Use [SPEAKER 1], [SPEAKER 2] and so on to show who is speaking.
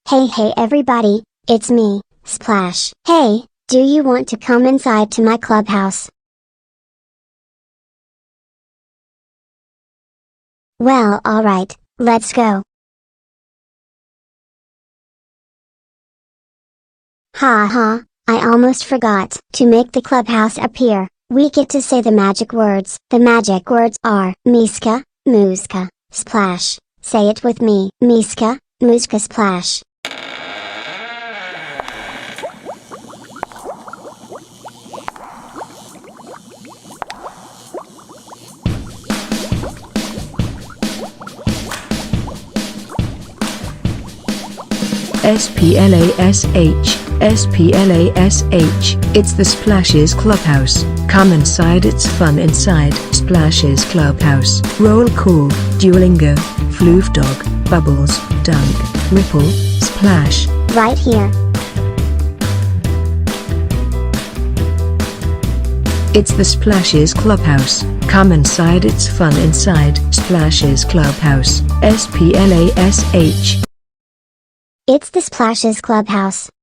[SPEAKER 1] Hey everybody, it's me, Splash. Hey, do you want to come inside to my clubhouse? Well, alright, let's go. Ha, I almost forgot. To make the clubhouse appear, we get to say the magic words. The magic words are Miska, Muska, Splash. Say it with me. Miska, Muska, Splash.
[SPEAKER 2] Splash, Splash. It's the Splashes Clubhouse. Come inside, it's fun inside. Splashes Clubhouse. Roll call, Duolingo, Floof Dog, Bubbles, Dunk, Ripple, Splash.
[SPEAKER 1] Right here.
[SPEAKER 2] It's the Splashes Clubhouse. Come inside, it's fun inside. Splashes Clubhouse. Splash.
[SPEAKER 1] It's the Splashes Clubhouse.